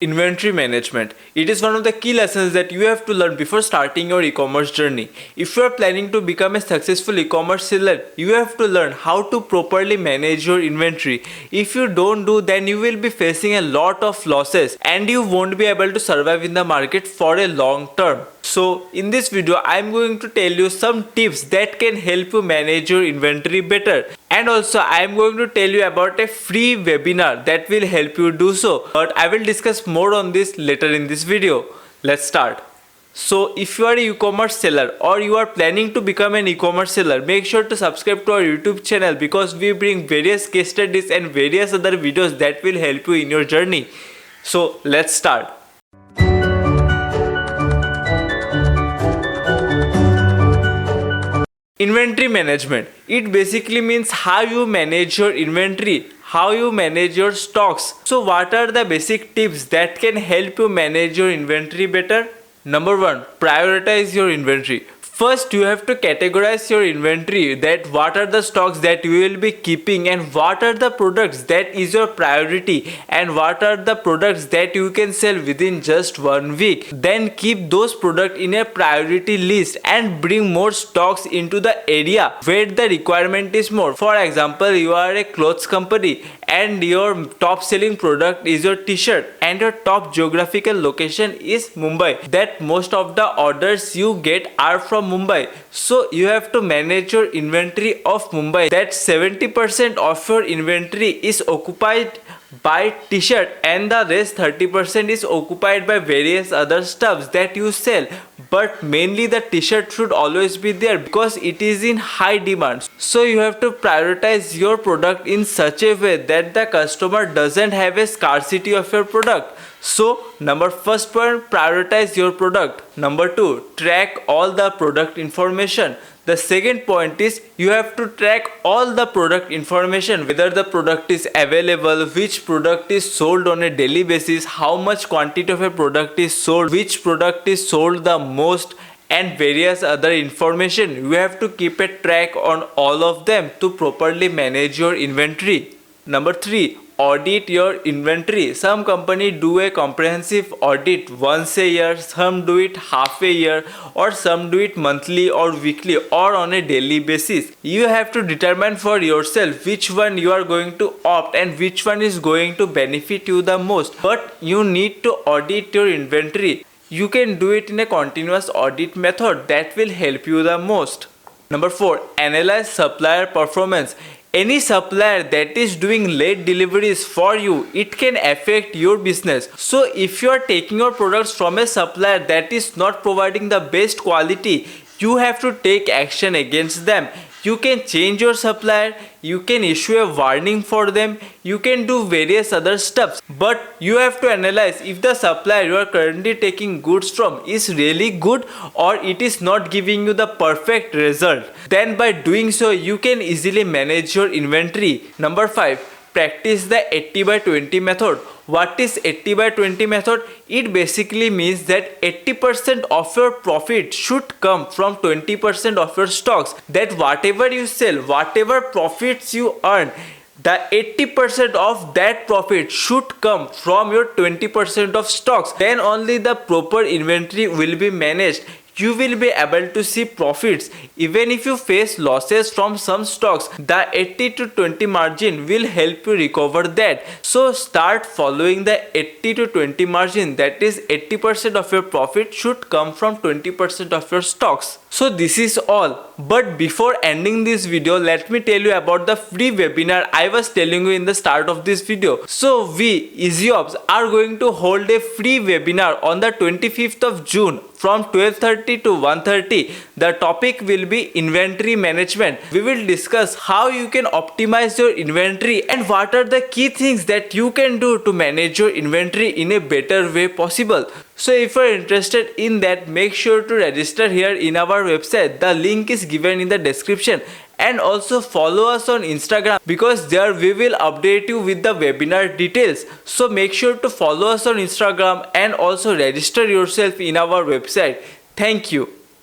Inventory management. It is one of the key lessons that you have to learn before starting your e-commerce journey. If you are planning to become a successful e-commerce seller, you have to learn how to properly manage your inventory. If you don't do, then you will be facing a lot of losses and you won't be able to survive in the market for a long term. So in this video, I am going to tell you some tips that can help you manage your inventory better. And also I am going to tell you about a free webinar that will help you do so. But I will discuss more on this later in this video. Let's start. So if you are an e-commerce seller or you are planning to become an e-commerce seller, make sure to subscribe to our YouTube channel because we bring various case studies and various other videos that will help you in your journey. So let's start. Inventory management. It basically means how you manage your inventory, how you manage your stocks. So what are the basic tips that can help you manage your inventory better? Number 1, prioritize your inventory. First, you have to categorize your inventory, that what are the stocks that you will be keeping and what are the products that is your priority and what are the products that you can sell within just 1 week. Then keep those products in a priority list and bring more stocks into the area where the requirement is more. For example, you are a clothes company and your top selling product is your t-shirt and your top geographical location is Mumbai, that most of the orders you get are from Mumbai. So you have to manage your inventory of Mumbai, that 70% of your inventory is occupied by t-shirt and the rest 30% is occupied by various other stuffs that you sell. But mainly the t-shirt should always be there because it is in high demand. So you have to prioritize your product in such a way that the customer doesn't have a scarcity of your product. So first point, prioritize your product. Number 2, track all the product information. The second point is you have to track all the product information, whether the product is available, which product is sold on a daily basis, how much quantity of a product is sold, which product is sold the most, and various other information. You have to keep a track on all of them to properly manage your inventory. Number 3, audit your inventory. Some companies do a comprehensive audit once a year, some do it half a year, or some do it monthly or weekly or on a daily basis. You have to determine for yourself which one you are going to opt and which one is going to benefit you the most. But you need to audit your inventory. You can do it in a continuous audit method that will help you the most. Number 4, analyze supplier performance. Any supplier that is doing late deliveries for you, it can affect your business. So if you are taking your products from a supplier that is not providing the best quality, you have to take action against them. You can change your supplier, you can issue a warning for them, you can do various other stuff. But you have to analyze if the supplier you are currently taking goods from is really good or it is not giving you the perfect result. Then by doing so, you can easily manage your inventory. Number 5, practice the 80/20 method. What is 80/20 method? It basically means that 80% of your profit should come from 20% of your stocks. That whatever you sell, whatever profits you earn, the 80% of that profit should come from your 20% of stocks. Then only the proper inventory will be managed. You will be able to see profits. Even if you face losses from some stocks, the 80-20 margin will help you recover that. So start following the 80-20 margin, that is 80% of your profit should come from 20% of your stocks. So this is all. But before ending this video, let me tell you about the free webinar I was telling you in the start of this video. So we, Easyops, are going to hold a free webinar on the 25th of June from 12:30 to 1:30. The topic will be inventory management. We will discuss how you can optimize your inventory and what are the key things that you can do to manage your inventory in a better way possible. So if you are interested in that, make sure to register here in our website. The link is given in the description. And also follow us on Instagram because there we will update you with the webinar details. So make sure to follow us on Instagram and also register yourself in our website. Thank you.